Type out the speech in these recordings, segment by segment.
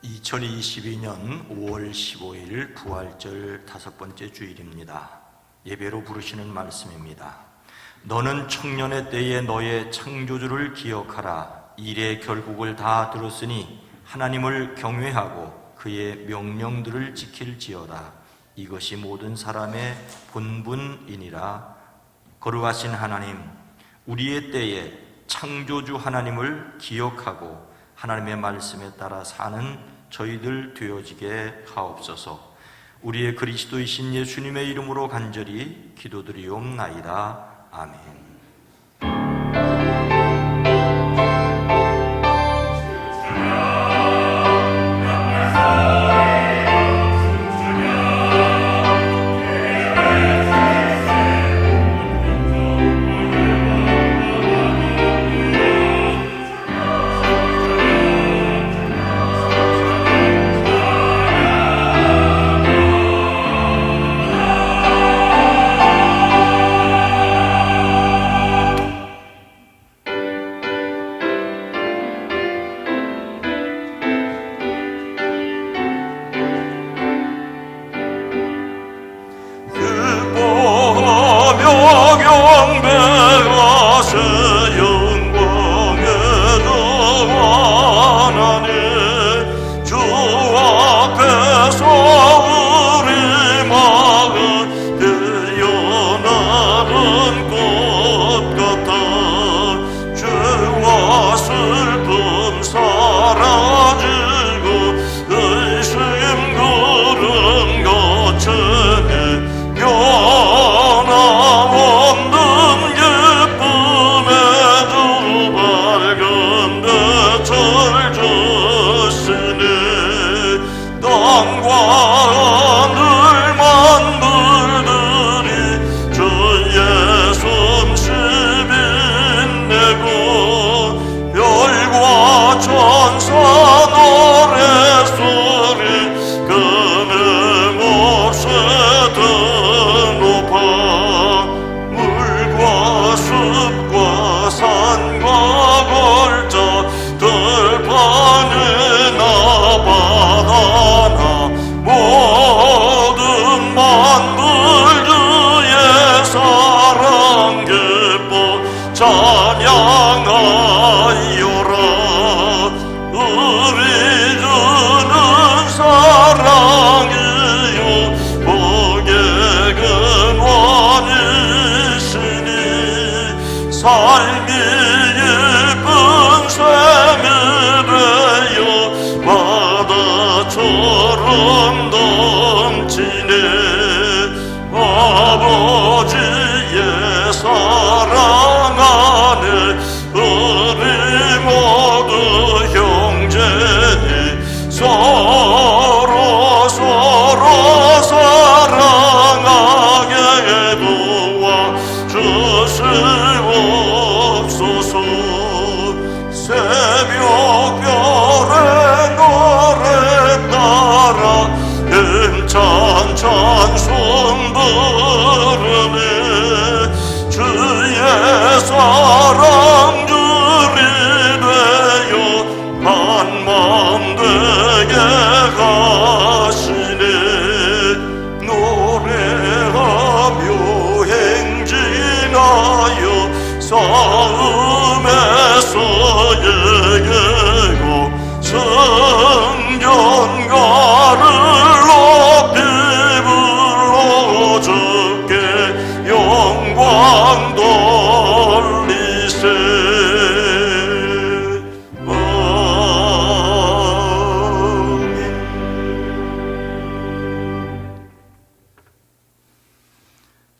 2022년 5월 15일 부활절 5번째 주일입니다. 예배로 부르시는 말씀입니다. 너는 청년의 때에 너의 창조주를 기억하라. 일의 결국을 다 들었으니 하나님을 경외하고 그의 명령들을 지킬지어다. 이것이 모든 사람의 본분이니라. 거룩하신 하나님, 우리의 때에 창조주 하나님을 기억하고 하나님의 말씀에 따라 사는 저희들 되어지게 하옵소서. 우리의 그리스도이신 예수님의 이름으로 간절히 기도드리옵나이다. 아멘.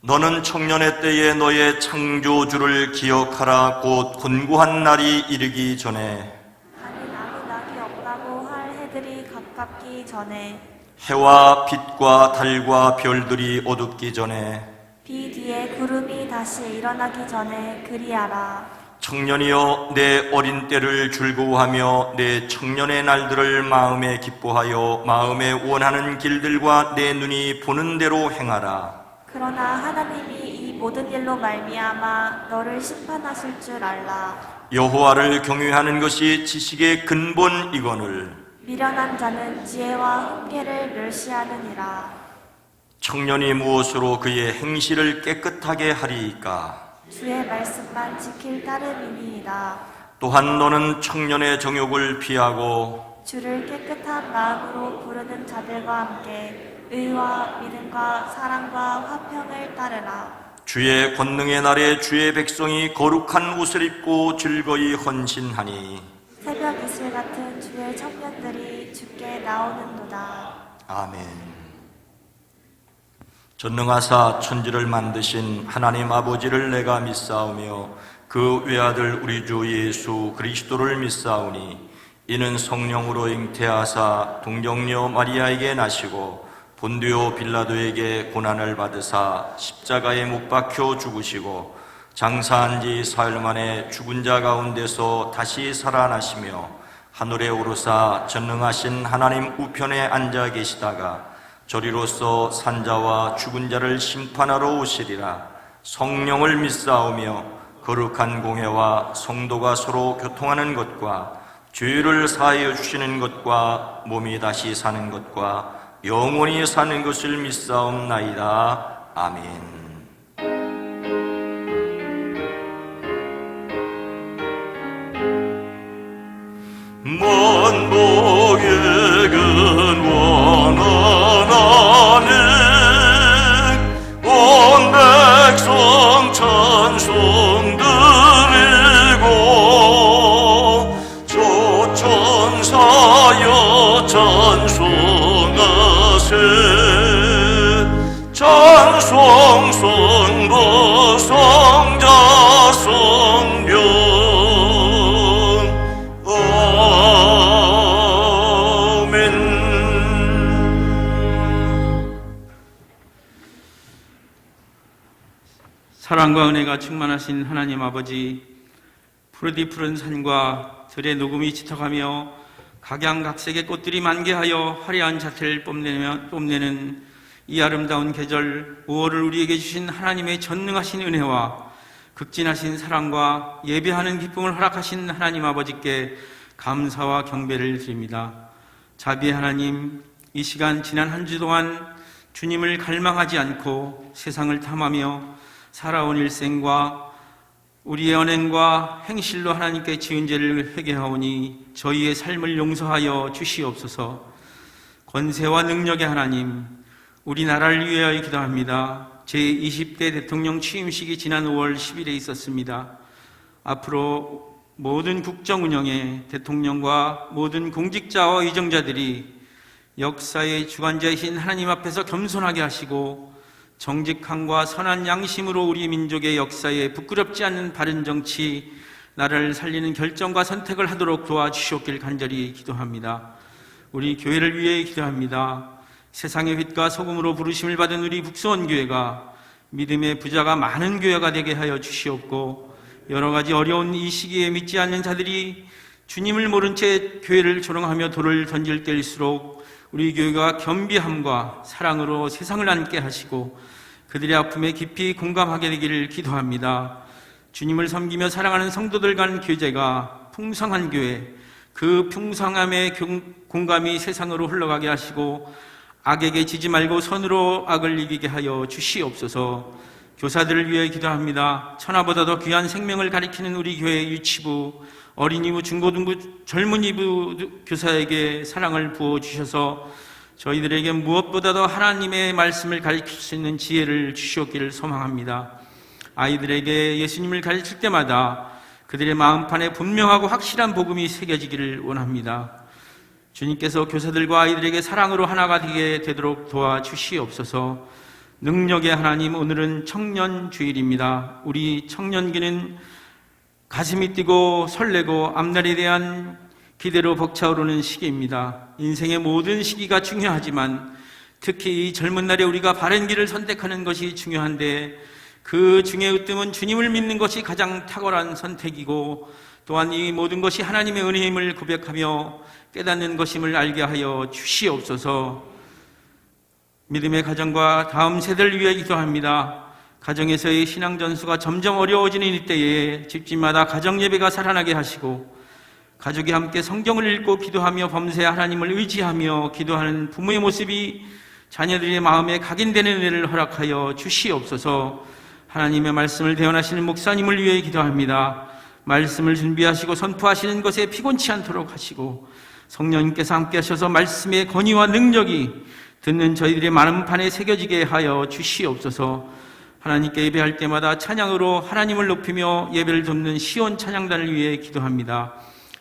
너는 청년의 때에 너의 창조주를 기억하라. 곧 곤고한 날이 이르기 전에 아니 아무 낙이 없다고 할 해들이 가깝기 전에 해와 빛과 달과 별들이 어둡기 전에 비 뒤에 구름이 다시 일어나기 전에 그리하라. 청년이여 내 어린 때를 즐거워하며 내 청년의 날들을 마음에 기뻐하여 마음에 원하는 길들과 내 눈이 보는 대로 행하라. 그러나 하나님이 이 모든 일로 말미암아 너를 심판하실 줄 알라. 여호와를 경외하는 것이 지식의 근본이거늘 미련한 자는 지혜와 훈계를 멸시하느니라. 청년이 무엇으로 그의 행실을 깨끗하게 하리이까? 주의 말씀만 지킬 따름이니이다. 또한 너는 청년의 정욕을 피하고 주를 깨끗한 마음으로 부르는 자들과 함께 의와 믿음과 사랑과 화평을 따르라. 주의 권능의 날에 주의 백성이 거룩한 옷을 입고 즐거이 헌신하니 새벽 이슬 같은 주의 청년들이 주께 나오는도다. 아멘. 전능하사 천지를 만드신 하나님 아버지를 내가 믿사오며 그 외아들 우리 주 예수 그리스도를 믿사오니 이는 성령으로 잉태하사 동정녀 마리아에게 나시고 본디오 빌라도에게 고난을 받으사 십자가에 못 박혀 죽으시고 장사한 지 사흘 만에 죽은 자 가운데서 다시 살아나시며 하늘에 오르사 전능하신 하나님 우편에 앉아 계시다가 저리로서 산자와 죽은 자를 심판하러 오시리라. 성령을 믿사오며 거룩한 공회와 성도가 서로 교통하는 것과 죄를 사하여 주시는 것과 몸이 다시 사는 것과 영원히 사는 것을 믿사옵나이다. 아멘. 만복의 근원 하나님 온 백성 찬송 드리고 저 천사여 찬송하세 찬송 성도 성자 성령 사랑과 은혜가 충만하신 하나님 아버지, 푸르디 푸른 산과 들의 녹음이 짙어가며 각양각색의 꽃들이 만개하여 화려한 자태를 뽐내는 이 아름다운 계절 5월을 우리에게 주신 하나님의 전능하신 은혜와 극진하신 사랑과 예배하는 기쁨을 허락하신 하나님 아버지께 감사와 경배를 드립니다. 자비의 하나님, 이 시간 지난 한 주 동안 주님을 갈망하지 않고 세상을 탐하며 살아온 일생과 우리의 언행과 행실로 하나님께 지은 죄를 회개하오니 저희의 삶을 용서하여 주시옵소서. 권세와 능력의 하나님, 우리나라를 위하여 기도합니다. 제20대 대통령 취임식이 지난 5월 10일에 있었습니다. 앞으로 모든 국정 운영에 대통령과 모든 공직자와 의정자들이 역사의 주관자이신 하나님 앞에서 겸손하게 하시고 정직함과 선한 양심으로 우리 민족의 역사에 부끄럽지 않는 바른 정치, 나라를 살리는 결정과 선택을 하도록 도와주시옵길 간절히 기도합니다. 우리 교회를 위해 기도합니다. 세상의 빛과 소금으로 부르심을 받은 우리 북수원교회가 믿음의 부자가 많은 교회가 되게 하여 주시옵고, 여러 가지 어려운 이 시기에 믿지 않는 자들이 주님을 모른 채 교회를 조롱하며 돌을 던질 때일수록 우리 교회가 겸비함과 사랑으로 세상을 안게 하시고 그들의 아픔에 깊이 공감하게 되기를 기도합니다. 주님을 섬기며 사랑하는 성도들 간 교제가 풍성한 교회, 그 풍성함의 공감이 세상으로 흘러가게 하시고 악에게 지지 말고 선으로 악을 이기게 하여 주시옵소서. 교사들을 위해 기도합니다. 천하보다도 귀한 생명을 가리키는 우리 교회 유치부, 어린이부, 중고등부, 젊은이부 교사에게 사랑을 부어주셔서 저희들에게 무엇보다도 하나님의 말씀을 가르칠 수 있는 지혜를 주시옵기를 소망합니다. 아이들에게 예수님을 가르칠 때마다 그들의 마음판에 분명하고 확실한 복음이 새겨지기를 원합니다. 주님께서 교사들과 아이들에게 사랑으로 하나가 되게 되도록 도와주시옵소서. 능력의 하나님, 오늘은 청년 주일입니다. 우리 청년기는 가슴이 뛰고 설레고 앞날에 대한 기대로 벅차오르는 시기입니다. 인생의 모든 시기가 중요하지만 특히 이 젊은 날에 우리가 바른 길을 선택하는 것이 중요한데, 그 중에 으뜸은 주님을 믿는 것이 가장 탁월한 선택이고 또한 이 모든 것이 하나님의 은혜임을 고백하며 깨닫는 것임을 알게 하여 주시옵소서. 믿음의 가정과 다음 세대를 위해 기도합니다. 가정에서의 신앙 전수가 점점 어려워지는 이때에 집집마다 가정 예배가 살아나게 하시고 가족이 함께 성경을 읽고 기도하며 범세 하나님을 의지하며 기도하는 부모의 모습이 자녀들의 마음에 각인되는 은혜를 허락하여 주시옵소서. 하나님의 말씀을 대언하시는 목사님을 위해 기도합니다. 말씀을 준비하시고 선포하시는 것에 피곤치 않도록 하시고 성령님께서 함께 하셔서 말씀의 권위와 능력이 듣는 저희들의 마음판에 새겨지게 하여 주시옵소서. 하나님께 예배할 때마다 찬양으로 하나님을 높이며 예배를 돕는 시온 찬양단을 위해 기도합니다.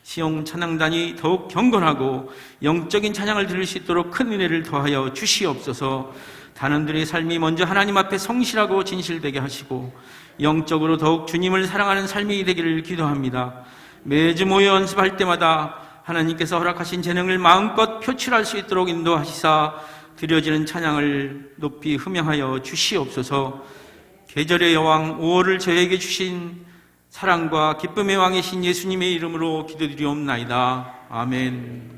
시온 찬양단이 더욱 경건하고 영적인 찬양을 들을 수 있도록 큰 은혜를 더하여 주시옵소서. 단원들의 삶이 먼저 하나님 앞에 성실하고 진실되게 하시고 영적으로 더욱 주님을 사랑하는 삶이 되기를 기도합니다. 매주 모여 연습할 때마다 하나님께서 허락하신 재능을 마음껏 표출할 수 있도록 인도하시사 드려지는 찬양을 높이 흠양하여 주시옵소서. 계절의 여왕 5월을 저에게 주신 사랑과 기쁨의 왕이신 예수님의 이름으로 기도드리옵나이다. 아멘.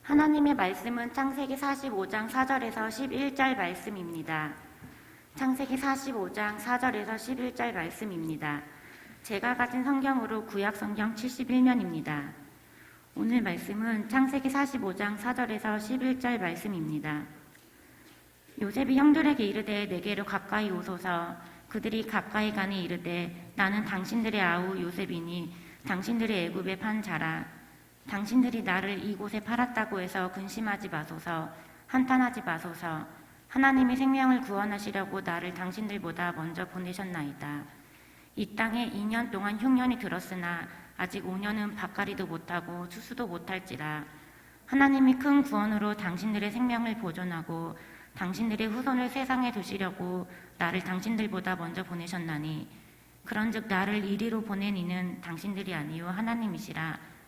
하나님의 말씀은 창세기 45장 4절에서 11절 말씀입니다. 창세기 45장 4절에서 11절 말씀입니다. 제가 가진 성경으로 구약 성경 71면입니다. 오늘 말씀은 창세기 45장 4절에서 11절 말씀입니다. 요셉이 형들에게 이르되 내게로 가까이 오소서. 그들이 가까이 가니 이르되 나는 당신들의 아우 요셉이니 당신들의 애굽에 판 자라. 당신들이 나를 이곳에 팔았다고 해서 근심하지 마소서. 한탄하지 마소서. 하나님이 생명을 구원하시려고 나를 당신들보다 먼저 보내셨나이다. 이 땅에 2년 동안 흉년이 들었으나 아직 5년은 밭갈이도 못하고 추수도 못할지라. 하나님이 큰 구원으로 당신들의 생명을 보존하고 당신들의 후손을 세상에 두시려고 나를 당신들보다 먼저 보내셨나니 그런즉 나를 이리로 보낸 이는 당신들이 아니요 하나님이시라.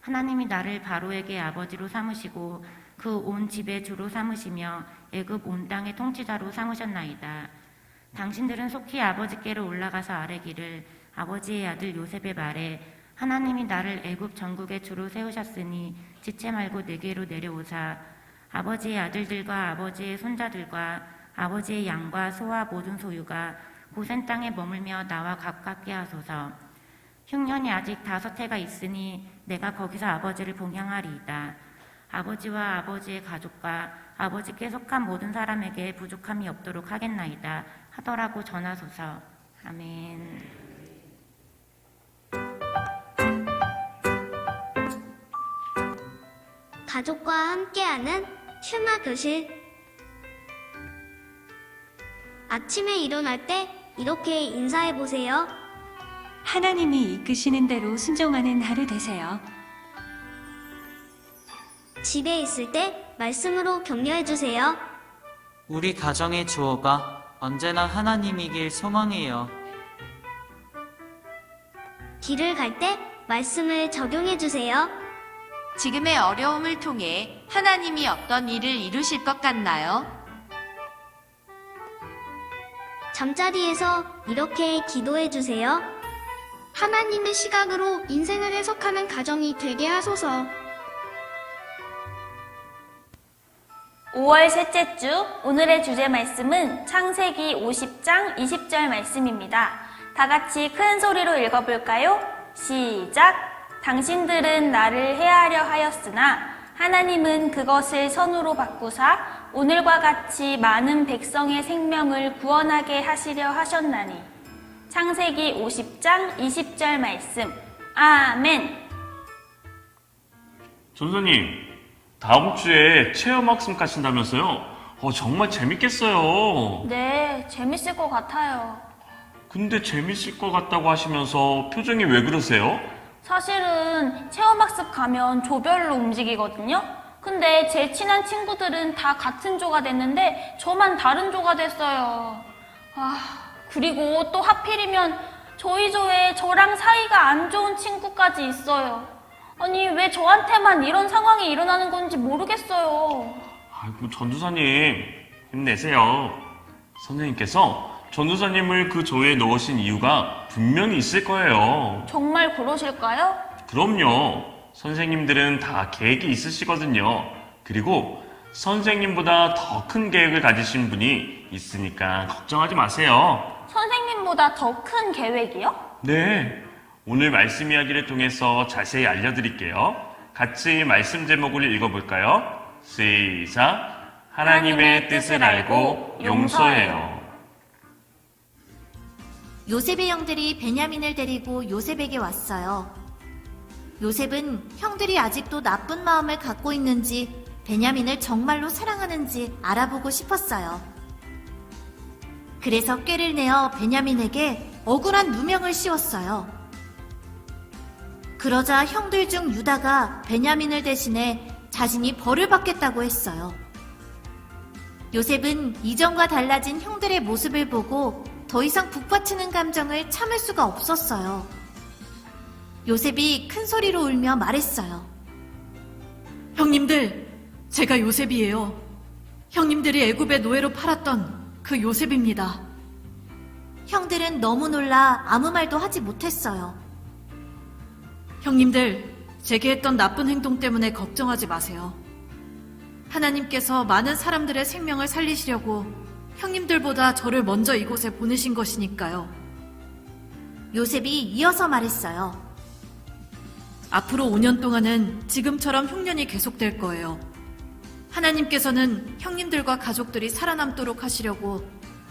하나님이 나를 바로에게 아버지로 삼으시고 그 온 집의 주로 삼으시며 애굽 온 땅의 통치자로 삼으셨나이다. 당신들은 속히 아버지께로 올라가서 아뢰기를 아버지의 아들 요셉의 말에 하나님이 나를 애굽 전국의 주로 세우셨으니 지체 말고 내게로 내려오사 아버지의 아들들과 아버지의 손자들과 아버지의 양과 소와 모든 소유가 고센 땅에 머물며 나와 가깝게 하소서. 흉년이 아직 5해가 있으니 내가 거기서 아버지를 봉양하리이다. 아버지와 아버지의 가족과 아버지께 속한 모든 사람에게 부족함이 없도록 하겠나이다 하더라고 전하소서. 아멘. 가족과 함께하는 슈마 교실. 아침에 일어날 때 이렇게 인사해 보세요. 하나님이 이끄시는 대로 순종하는 하루 되세요. 집에 있을 때 말씀으로 격려해 주세요. 우리 가정의 주어가 언제나 하나님이길 소망해요. 길을 갈 때 말씀을 적용해 주세요. 지금의 어려움을 통해 하나님이 어떤 일을 이루실 것 같나요? 잠자리에서 이렇게 기도해 주세요. 하나님의 시각으로 인생을 해석하는 가정이 되게 하소서. 5월 셋째 주 오늘의 주제 말씀은 창세기 50장 20절 말씀입니다. 다 같이 큰 소리로 읽어볼까요? 시작! 당신들은 나를 해하려 하였으나 하나님은 그것을 선으로 바꾸사 오늘과 같이 많은 백성의 생명을 구원하게 하시려 하셨나니. 창세기 50장 20절 말씀. 아멘. 전사님, 다음 주에 체험학습 가신다면서요? 정말 재밌겠어요. 네, 재밌을 것 같아요. 근데 재밌을 것 같다고 하시면서 표정이 왜 그러세요? 사실은 체험학습 가면 조별로 움직이거든요. 근데 제 친한 친구들은 다 같은 조가 됐는데 저만 다른 조가 됐어요. 그리고 또 하필이면 저희 조에 저랑 사이가 안 좋은 친구까지 있어요. 아니, 왜 저한테만 이런 상황이 일어나는 건지 모르겠어요. 아이고, 전도사님, 힘내세요. 선생님께서 전도사님을 그 조에 넣으신 이유가 분명히 있을 거예요. 정말 그러실까요? 그럼요. 선생님들은 다 계획이 있으시거든요. 그리고 선생님보다 더 큰 계획을 가지신 분이 있으니까 걱정하지 마세요. 선생님보다 더 큰 계획이요? 네. 오늘 말씀 이야기를 통해서 자세히 알려드릴게요. 같이 말씀 제목을 읽어볼까요? 시작. 하나님의 뜻을 알고 용서해요. 요셉의 형들이 베냐민을 데리고 요셉에게 왔어요. 요셉은 형들이 아직도 나쁜 마음을 갖고 있는지 베냐민을 정말로 사랑하는지 알아보고 싶었어요. 그래서 꾀를 내어 베냐민에게 억울한 누명을 씌웠어요. 그러자 형들 중 유다가 베냐민을 대신해 자신이 벌을 받겠다고 했어요. 요셉은 이전과 달라진 형들의 모습을 보고 더 이상 북받치는 감정을 참을 수가 없었어요. 요셉이 큰 소리로 울며 말했어요. 형님들, 제가 요셉이에요. 형님들이 애굽의 노예로 팔았던 그 요셉입니다. 형들은 너무 놀라 아무 말도 하지 못했어요. 형님들, 제게 했던 나쁜 행동 때문에 걱정하지 마세요. 하나님께서 많은 사람들의 생명을 살리시려고 형님들보다 저를 먼저 이곳에 보내신 것이니까요. 요셉이 이어서 말했어요. 앞으로 5년 동안은 지금처럼 흉년이 계속될 거예요. 하나님께서는 형님들과 가족들이 살아남도록 하시려고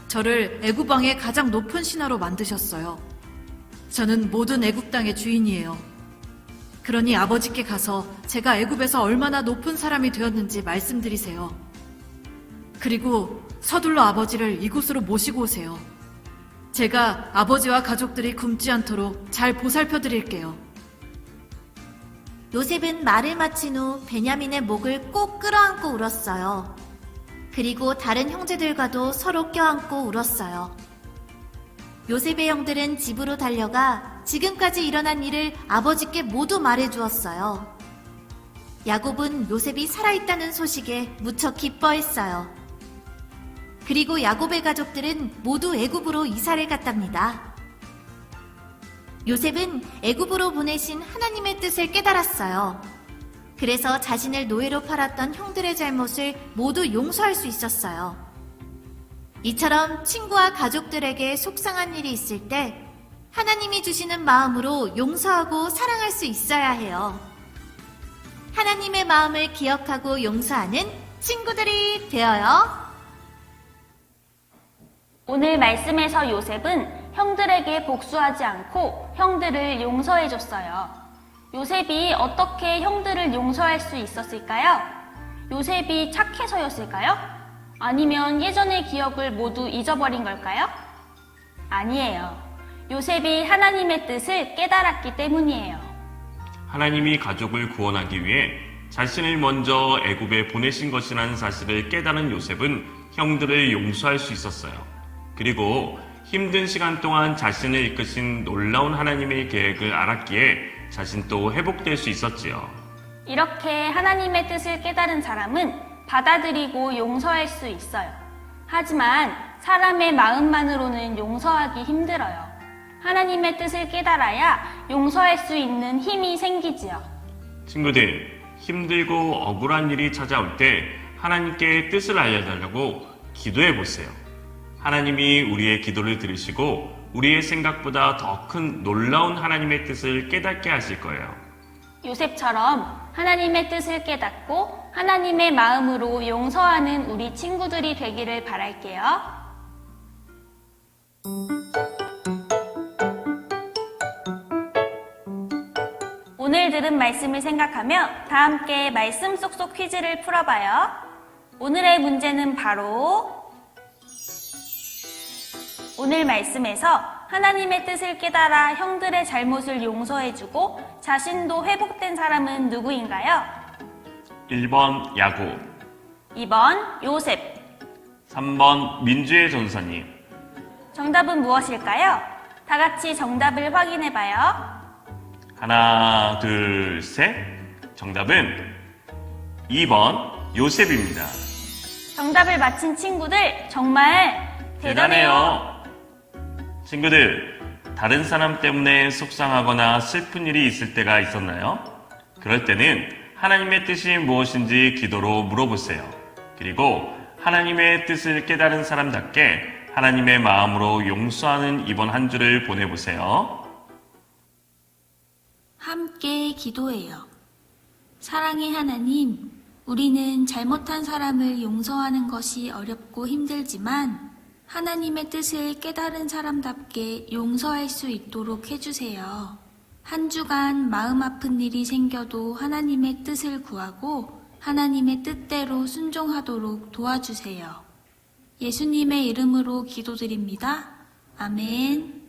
저를 애굽 왕의 가장 높은 신하로 만드셨어요. 저는 모든 애굽 땅의 주인이에요. 그러니 아버지께 가서 제가 애굽에서 얼마나 높은 사람이 되었는지 말씀드리세요. 그리고 서둘러 아버지를 이곳으로 모시고 오세요. 제가 아버지와 가족들이 굶지 않도록 잘 보살펴 드릴게요. 요셉은 말을 마친 후 베냐민의 목을 꼭 끌어안고 울었어요. 그리고 다른 형제들과도 서로 껴안고 울었어요. 요셉의 형들은 집으로 달려가 지금까지 일어난 일을 아버지께 모두 말해주었어요. 야곱은 요셉이 살아있다는 소식에 무척 기뻐했어요. 그리고 야곱의 가족들은 모두 애굽으로 이사를 갔답니다. 요셉은 애굽으로 보내신 하나님의 뜻을 깨달았어요. 그래서 자신을 노예로 팔았던 형들의 잘못을 모두 용서할 수 있었어요. 이처럼 친구와 가족들에게 속상한 일이 있을 때 하나님이 주시는 마음으로 용서하고 사랑할 수 있어야 해요. 하나님의 마음을 기억하고 용서하는 친구들이 되어요. 오늘 말씀에서 요셉은 형들에게 복수하지 않고 형들을 용서해줬어요. 요셉이 어떻게 형들을 용서할 수 있었을까요? 요셉이 착해서였을까요? 아니면 예전의 기억을 모두 잊어버린 걸까요? 아니에요. 요셉이 하나님의 뜻을 깨달았기 때문이에요. 하나님이 가족을 구원하기 위해 자신을 먼저 애굽에 보내신 것이라는 사실을 깨달은 요셉은 형들을 용서할 수 있었어요. 그리고 힘든 시간 동안 자신을 이끄신 놀라운 하나님의 계획을 알았기에 자신도 회복될 수 있었지요. 이렇게 하나님의 뜻을 깨달은 사람은 받아들이고 용서할 수 있어요. 하지만 사람의 마음만으로는 용서하기 힘들어요. 하나님의 뜻을 깨달아야 용서할 수 있는 힘이 생기지요. 친구들, 힘들고 억울한 일이 찾아올 때 하나님께 뜻을 알려달라고 기도해 보세요. 하나님이 우리의 기도를 들으시고 우리의 생각보다 더 큰 놀라운 하나님의 뜻을 깨닫게 하실 거예요. 요셉처럼 하나님의 뜻을 깨닫고 하나님의 마음으로 용서하는 우리 친구들이 되기를 바랄게요. 오늘 들은 말씀을 생각하며 다 함께 말씀 쏙쏙 퀴즈를 풀어봐요. 오늘의 문제는 바로 오늘 말씀에서 하나님의 뜻을 깨달아 형들의 잘못을 용서해주고 자신도 회복된 사람은 누구인가요? 1번 야곱, 2번 요셉. 3번 민주의 전사님. 정답은 무엇일까요? 다 같이 정답을 확인해 봐요. 하나, 둘, 셋. 정답은 2번 요셉입니다. 정답을 맞힌 친구들 정말 대단해요. 친구들, 다른 사람 때문에 속상하거나 슬픈 일이 있을 때가 있었나요? 그럴 때는 하나님의 뜻이 무엇인지 기도로 물어보세요. 그리고 하나님의 뜻을 깨달은 사람답게 하나님의 마음으로 용서하는 이번 한 주를 보내보세요. 함께 기도해요. 사랑의 하나님, 우리는 잘못한 사람을 용서하는 것이 어렵고 힘들지만 하나님의 뜻을 깨달은 사람답게 용서할 수 있도록 해주세요. 한 주간 마음 아픈 일이 생겨도 하나님의 뜻을 구하고 하나님의 뜻대로 순종하도록 도와주세요. 예수님의 이름으로 기도드립니다. 아멘.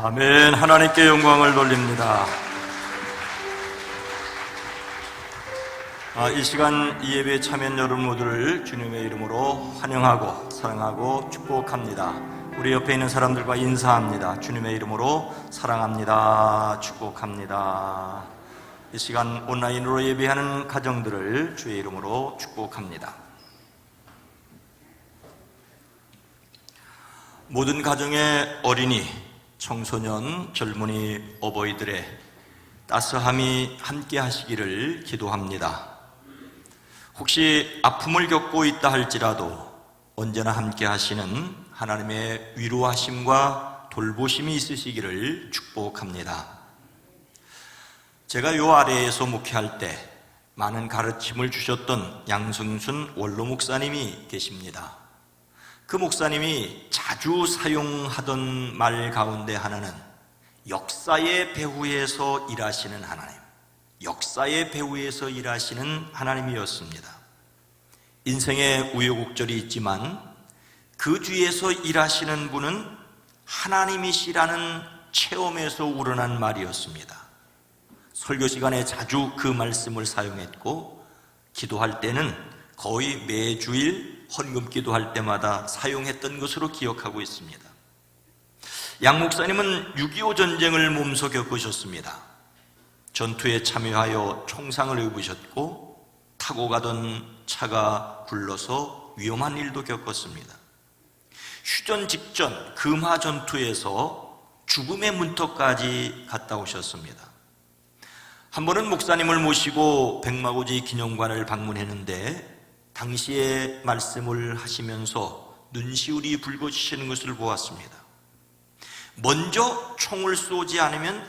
아멘. 하나님께 영광을 돌립니다. 이 시간 이 예배에 참여한 여러분 모두를 주님의 이름으로 환영하고 사랑하고 축복합니다. 우리 옆에 있는 사람들과 인사합니다. 주님의 이름으로 사랑합니다. 축복합니다. 이 시간 온라인으로 예배하는 가정들을 주의 이름으로 축복합니다. 모든 가정의 어린이, 청소년, 젊은이, 어버이들의 따스함이 함께 하시기를 기도합니다. 혹시 아픔을 겪고 있다 할지라도 언제나 함께 하시는 하나님의 위로하심과 돌보심이 있으시기를 축복합니다. 제가 요 아래에서 목회할 때 많은 가르침을 주셨던 양승순 원로 목사님이 계십니다. 그 목사님이 자주 사용하던 말 가운데 하나는 역사의 배후에서 일하시는 하나님, 역사의 배후에서 일하시는 하나님이었습니다. 인생에 우여곡절이 있지만 그 뒤에서 일하시는 분은 하나님이시라는 체험에서 우러난 말이었습니다. 설교 시간에 자주 그 말씀을 사용했고, 기도할 때는 거의 매주일 헌금 기도할 때마다 사용했던 것으로 기억하고 있습니다. 양 목사님은 6.25 전쟁을 몸소 겪으셨습니다. 전투에 참여하여 총상을 입으셨고, 타고 가던 차가 굴러서 위험한 일도 겪었습니다. 휴전 직전 금화 전투에서 죽음의 문턱까지 갔다 오셨습니다. 한 번은 목사님을 모시고 백마고지 기념관을 방문했는데 당시에 말씀을 하시면서 눈시울이 붉어지시는 것을 보았습니다. 먼저 총을 쏘지 않으면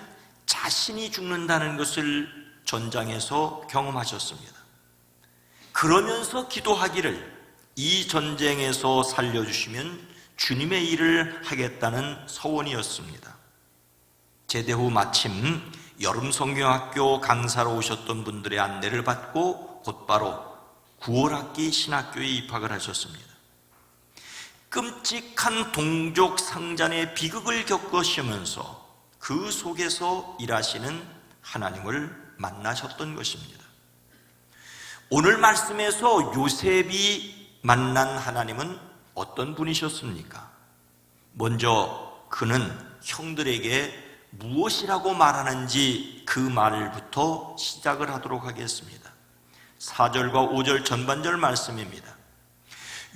자신이 죽는다는 것을 전장에서 경험하셨습니다. 그러면서 기도하기를 이 전쟁에서 살려주시면 주님의 일을 하겠다는 서원이었습니다. 제대 후 마침 여름 성경학교 강사로 오셨던 분들의 안내를 받고 곧바로 9월학기 신학교에 입학을 하셨습니다. 끔찍한 동족 상잔의 비극을 겪으시면서 그 속에서 일하시는 하나님을 만나셨던 것입니다. 오늘 말씀에서 요셉이 만난 하나님은 어떤 분이셨습니까? 먼저 그는 형들에게 무엇이라고 말하는지 그 말부터 시작을 하도록 하겠습니다. 4절과 5절 전반절 말씀입니다.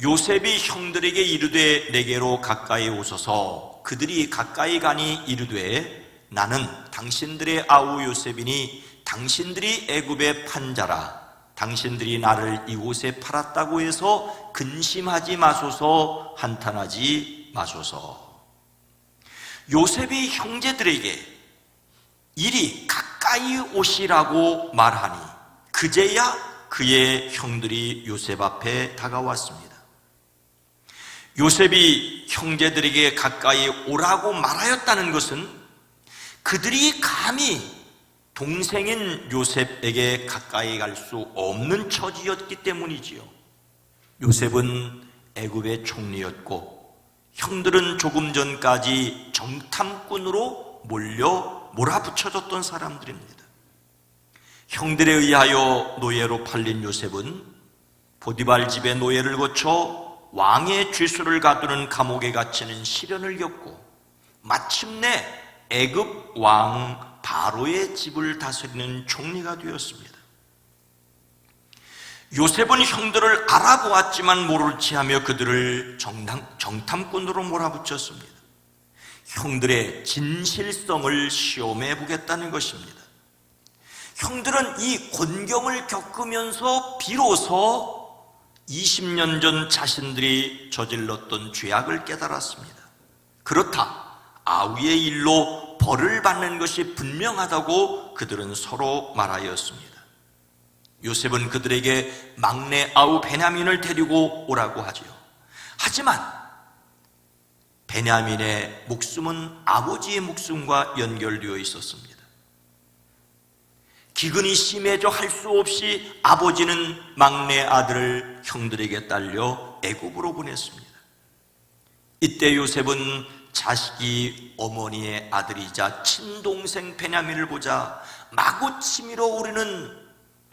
요셉이 형들에게 이르되 내게로 가까이 오소서. 그들이 가까이 가니 이르되 나는 당신들의 아우 요셉이니 당신들이 애굽의 판자라. 당신들이 나를 이곳에 팔았다고 해서 근심하지 마소서, 한탄하지 마소서. 요셉이 형제들에게 이리 가까이 오시라고 말하니 그제야 그의 형들이 요셉 앞에 다가왔습니다. 요셉이 형제들에게 가까이 오라고 말하였다는 것은 그들이 감히 동생인 요셉에게 가까이 갈 수 없는 처지였기 때문이지요. 요셉은 애굽의 총리였고 형들은 조금 전까지 정탐꾼으로 몰아붙여졌던 사람들입니다. 형들에 의하여 노예로 팔린 요셉은 보디발 집의 노예를 거쳐 왕의 죄수를 가두는 감옥에 갇히는 시련을 겪고 마침내 애굽 왕 바로의 집을 다스리는 총리가 되었습니다. 요셉은 형들을 알아보았지만 모를지 하며 그들을 정탐꾼으로 몰아붙였습니다. 형들의 진실성을 시험해 보겠다는 것입니다. 형들은 이 곤경을 겪으면서 비로소 20년 전 자신들이 저질렀던 죄악을 깨달았습니다. 그렇다, 아우의 일로 벌을 받는 것이 분명하다고 그들은 서로 말하였습니다. 요셉은 그들에게 막내 아우 베냐민을 데리고 오라고 하지요. 하지만 베냐민의 목숨은 아버지의 목숨과 연결되어 있었습니다. 기근이 심해져 할 수 없이 아버지는 막내 아들을 형들에게 딸려 애굽으로 보냈습니다. 이때 요셉은 자식이 어머니의 아들이자 친동생 베냐민을 보자 마구 치밀어 오르는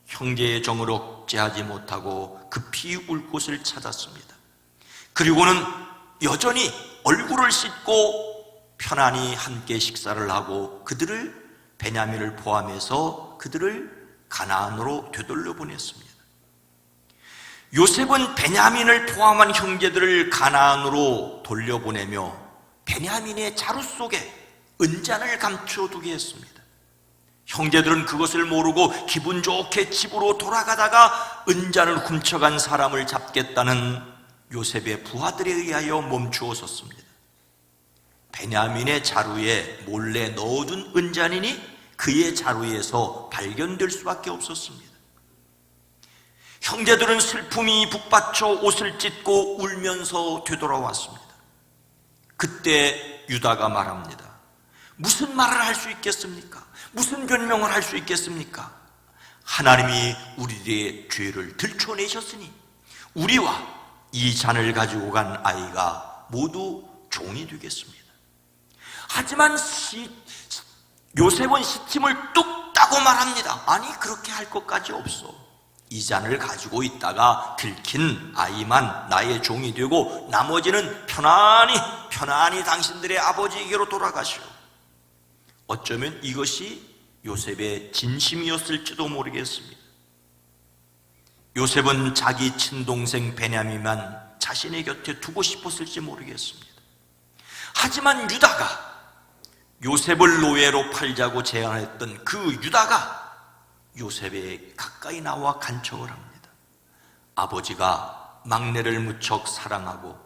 형제의 정을 억제하지 못하고 급히 울 곳을 찾았습니다. 그리고는 여전히 얼굴을 씻고 편안히 함께 식사를 하고 그들을 베냐민을 포함해서 그들을 가나안으로 되돌려 보냈습니다. 요셉은 베냐민을 포함한 형제들을 가나안으로 돌려보내며 베냐민의 자루 속에 은잔을 감춰두게 했습니다. 형제들은 그것을 모르고 기분 좋게 집으로 돌아가다가 은잔을 훔쳐간 사람을 잡겠다는 요셉의 부하들에 의하여 멈추어 섰습니다. 베냐민의 자루에 몰래 넣어둔 은잔이니 그의 자루에서 발견될 수밖에 없었습니다. 형제들은 슬픔이 북받쳐 옷을 찢고 울면서 되돌아왔습니다. 그때 유다가 말합니다. 무슨 말을 할 수 있겠습니까? 무슨 변명을 할 수 있겠습니까? 하나님이 우리의 죄를 들춰내셨으니 우리와 이 잔을 가지고 간 아이가 모두 종이 되겠습니다. 하지만 요셉은 시침을 뚝 따고 말합니다. 아니, 그렇게 할 것까지 없어. 이 잔을 가지고 있다가 들킨 아이만 나의 종이 되고 나머지는 편안히 당신들의 아버지에게로 돌아가시오. 어쩌면 이것이 요셉의 진심이었을지도 모르겠습니다. 요셉은 자기 친동생 베냐민만 자신의 곁에 두고 싶었을지 모르겠습니다. 하지만 유다가 요셉을 노예로 팔자고 제안했던 그 유다가 요셉에 가까이 나와 간청을 합니다. 아버지가 막내를 무척 사랑하고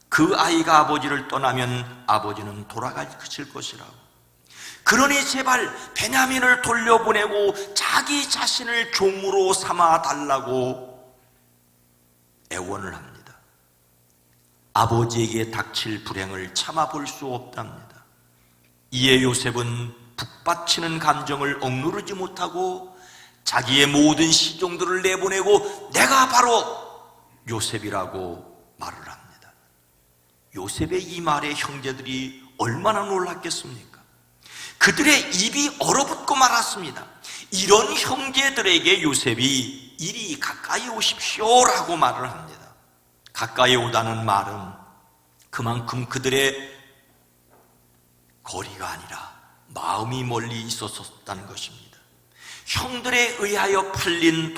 그 아이가 아버지를 떠나면 아버지는 돌아가실 것이라고. 그러니 제발 베냐민을 돌려보내고 자기 자신을 종으로 삼아 달라고 애원을 합니다. 아버지에게 닥칠 불행을 참아볼 수 없답니다. 이에 요셉은 북받치는 감정을 억누르지 못하고 자기의 모든 시종들을 내보내고 내가 바로 요셉이라고 말을 합니다. 요셉의 이 말에 형제들이 얼마나 놀랐겠습니까? 그들의 입이 얼어붙고 말았습니다. 이런 형제들에게 요셉이 이리 가까이 오십시오라고 말을 합니다. 가까이 오다는 말은 그만큼 그들의 거리가 아니라 마음이 멀리 있었다는 것입니다. 형들에 의하여 팔린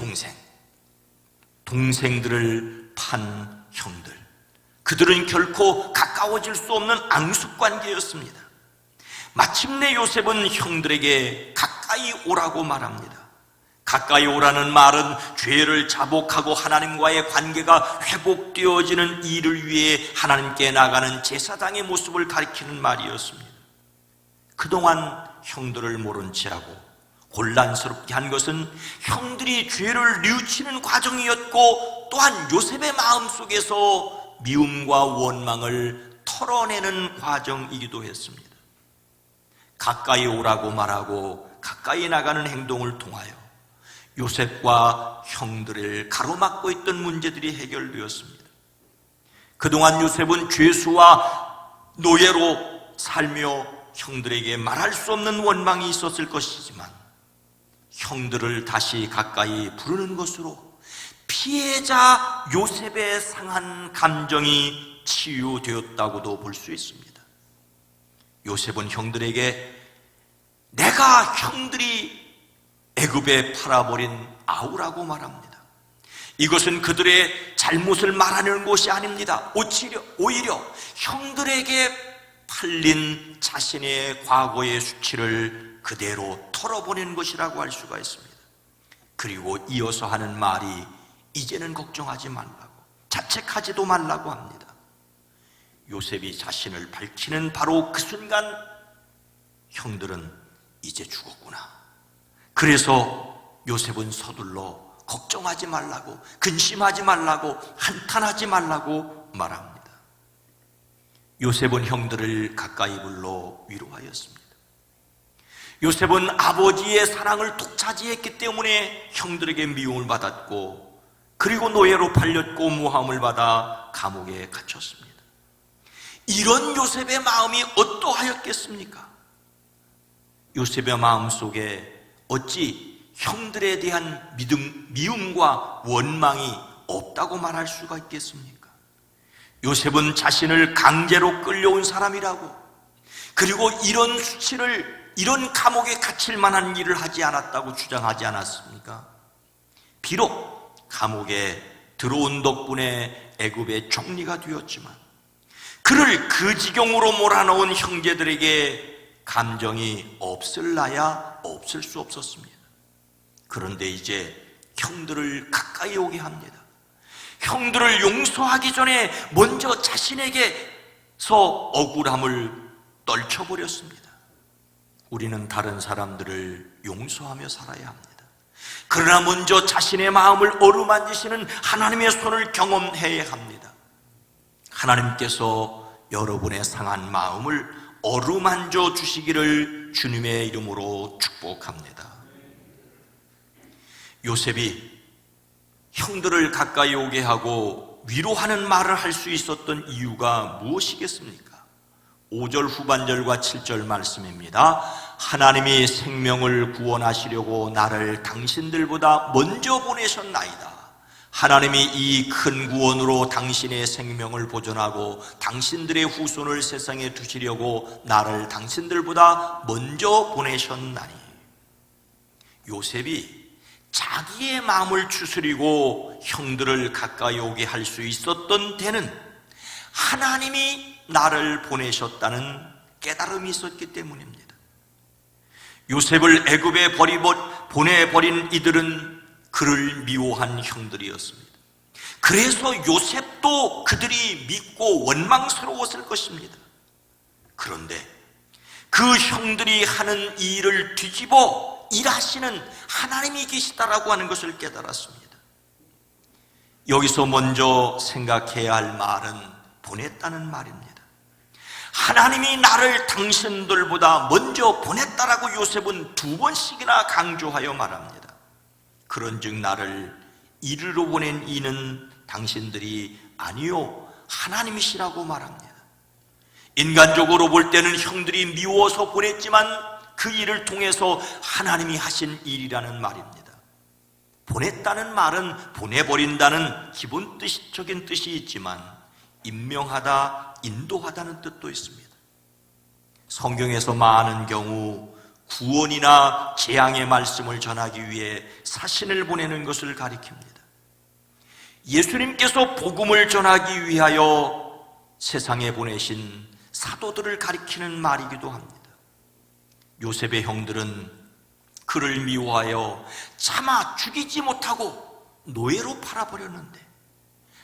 동생들을 판 형들, 그들은 결코 가까워질 수 없는 앙숙관계였습니다. 마침내 요셉은 형들에게 가까이 오라고 말합니다. 가까이 오라는 말은 죄를 자복하고 하나님과의 관계가 회복되어지는 일을 위해 하나님께 나가는 제사장의 모습을 가리키는 말이었습니다. 그동안 형들을 모른 채하고 곤란스럽게 한 것은 형들이 죄를 뉘우치는 과정이었고 또한 요셉의 마음속에서 미움과 원망을 털어내는 과정이기도 했습니다. 가까이 오라고 말하고 가까이 나가는 행동을 통하여 요셉과 형들을 가로막고 있던 문제들이 해결되었습니다. 그동안 요셉은 죄수와 노예로 살며 형들에게 말할 수 없는 원망이 있었을 것이지만 형들을 다시 가까이 부르는 것으로 피해자 요셉의 상한 감정이 치유되었다고도 볼 수 있습니다. 요셉은 형들에게 내가 형들이 애굽에 팔아버린 아우라고 말합니다. 이것은 그들의 잘못을 말하는 것이 아닙니다. 오히려 형들에게 팔린 자신의 과거의 수치를 그대로 털어보낸 것이라고 할 수가 있습니다. 그리고 이어서 하는 말이 이제는 걱정하지 말라고, 자책하지도 말라고 합니다. 요셉이 자신을 밝히는 바로 그 순간 형들은 이제 죽었구나. 그래서 요셉은 서둘러 걱정하지 말라고, 근심하지 말라고, 한탄하지 말라고 말합니다. 요셉은 형들을 가까이 불러 위로하였습니다. 요셉은 아버지의 사랑을 독차지했기 때문에 형들에게 미움을 받았고 그리고 노예로 팔렸고 모함을 받아 감옥에 갇혔습니다. 이런 요셉의 마음이 어떠하였겠습니까? 요셉의 마음 속에 어찌 형들에 대한 미움과 원망이 없다고 말할 수가 있겠습니까? 요셉은 자신을 강제로 끌려온 사람이라고, 그리고 이런 수치를, 이런 감옥에 갇힐 만한 일을 하지 않았다고 주장하지 않았습니까? 비록 감옥에 들어온 덕분에 애굽의 총리가 되었지만 그를 그 지경으로 몰아넣은 형제들에게 감정이 없을라야 없을 수 없었습니다. 그런데 이제 형들을 가까이 오게 합니다. 형들을 용서하기 전에 먼저 자신에게서 억울함을 떨쳐버렸습니다. 우리는 다른 사람들을 용서하며 살아야 합니다. 그러나 먼저 자신의 마음을 어루만지시는 하나님의 손을 경험해야 합니다. 하나님께서 여러분의 상한 마음을 어루만져 주시기를 주님의 이름으로 축복합니다. 요셉이 형들을 가까이 오게 하고 위로하는 말을 할 수 있었던 이유가 무엇이겠습니까? 5절 후반절과 7절 말씀입니다. 하나님이 생명을 구원하시려고 나를 당신들보다 먼저 보내셨나이다. 하나님이 이 큰 구원으로 당신의 생명을 보존하고 당신들의 후손을 세상에 두시려고 나를 당신들보다 먼저 보내셨나니. 요셉이 자기의 마음을 추스리고 형들을 가까이 오게 할 수 있었던 데는 하나님이 나를 보내셨다는 깨달음이 있었기 때문입니다. 요셉을 애굽에 보내버린 이들은 그를 미워한 형들이었습니다. 그래서 요셉도 그들이 믿고 원망스러웠을 것입니다. 그런데 그 형들이 하는 이 일을 뒤집어 일하시는 하나님이 계시다라고 하는 것을 깨달았습니다. 여기서 먼저 생각해야 할 말은 보냈다는 말입니다. 하나님이 나를 당신들보다 먼저 보냈다라고 요셉은 2번씩이나 강조하여 말합니다. 그런즉 나를 이리로 보낸 이는 당신들이 아니요 하나님이시라고 말합니다. 인간적으로 볼 때는 형들이 미워서 보냈지만 그 일을 통해서 하나님이 하신 일이라는 말입니다. 보냈다는 말은 보내버린다는 기본적인 뜻이 있지만 임명하다, 인도하다는 뜻도 있습니다. 성경에서 많은 경우 구원이나 재앙의 말씀을 전하기 위해 사신을 보내는 것을 가리킵니다. 예수님께서 복음을 전하기 위하여 세상에 보내신 사도들을 가리키는 말이기도 합니다. 요셉의 형들은 그를 미워하여 차마 죽이지 못하고 노예로 팔아버렸는데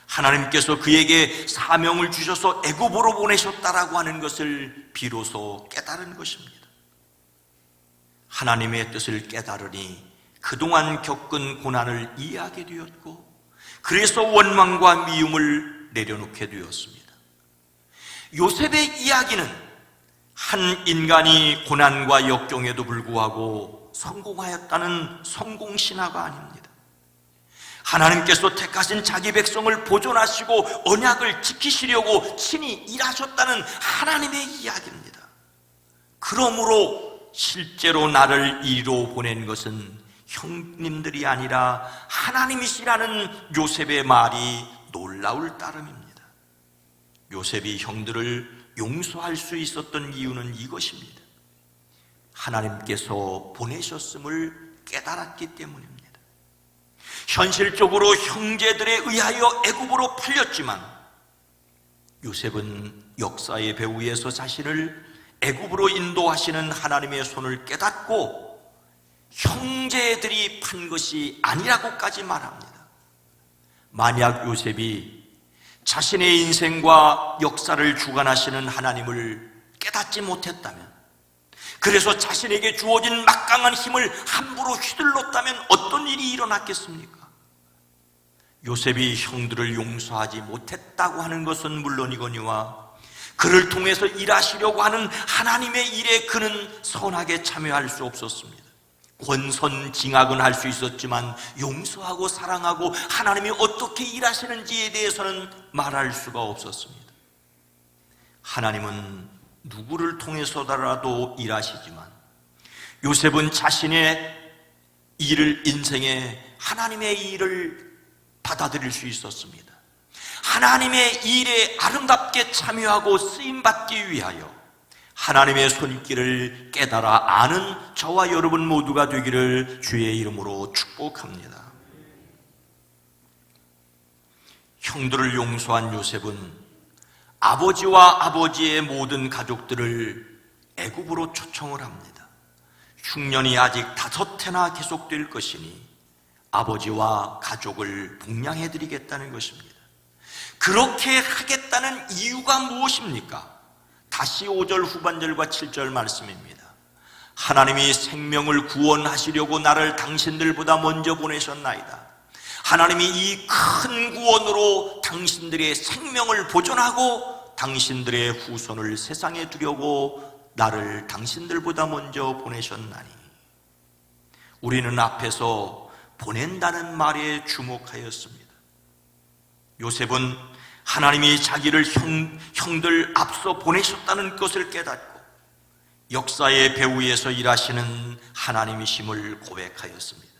하나님께서 그에게 사명을 주셔서 애굽으로 보내셨다라고 하는 것을 비로소 깨달은 것입니다. 하나님의 뜻을 깨달으니 그동안 겪은 고난을 이해하게 되었고 그래서 원망과 미움을 내려놓게 되었습니다. 요셉의 이야기는 한 인간이 고난과 역경에도 불구하고 성공하였다는 성공신화가 아닙니다. 하나님께서 택하신 자기 백성을 보존하시고 언약을 지키시려고 친히 일하셨다는 하나님의 이야기입니다. 그러므로 실제로 나를 이리로 보낸 것은 형님들이 아니라 하나님이시라는 요셉의 말이 놀라울 따름입니다. 요셉이 형들을 용서할 수 있었던 이유는 이것입니다. 하나님께서 보내셨음을 깨달았기 때문입니다. 현실적으로 형제들에 의하여 애굽으로 팔렸지만 요셉은 역사의 배후에서 자신을 애굽으로 인도하시는 하나님의 손을 깨닫고 형제들이 판 것이 아니라고까지 말합니다. 만약 요셉이 자신의 인생과 역사를 주관하시는 하나님을 깨닫지 못했다면, 그래서 자신에게 주어진 막강한 힘을 함부로 휘둘렀다면 어떤 일이 일어났겠습니까? 요셉이 형들을 용서하지 못했다고 하는 것은 물론이거니와 그를 통해서 일하시려고 하는 하나님의 일에 그는 선하게 참여할 수 없었습니다. 권선징악은 할 수 있었지만 용서하고 사랑하고 하나님이 어떻게 일하시는지에 대해서는 말할 수가 없었습니다. 하나님은 누구를 통해서라도 일하시지만 요셉은 자신의 인생에 하나님의 일을 받아들일 수 있었습니다. 하나님의 일에 아름답게 참여하고 쓰임받기 위하여 하나님의 손길을 깨달아 아는 저와 여러분 모두가 되기를 주의 이름으로 축복합니다. 형들을 용서한 요셉은 아버지와 아버지의 모든 가족들을 애굽으로 초청을 합니다. 흉년이 아직 5해나 계속될 것이니 아버지와 가족을 복양해 드리겠다는 것입니다. 그렇게 하겠다는 이유가 무엇입니까? 다시 5절 후반절과 7절 말씀입니다. 하나님이 생명을 구원하시려고 나를 당신들보다 먼저 보내셨나이다. 하나님이 이 큰 구원으로 당신들의 생명을 보존하고 당신들의 후손을 세상에 두려고 나를 당신들보다 먼저 보내셨나니, 우리는 앞에서 보낸다는 말에 주목하였습니다. 요셉은 하나님이 자기를 형들 앞서 보내셨다는 것을 깨닫고 역사의 배후에서 일하시는 하나님이심을 고백하였습니다.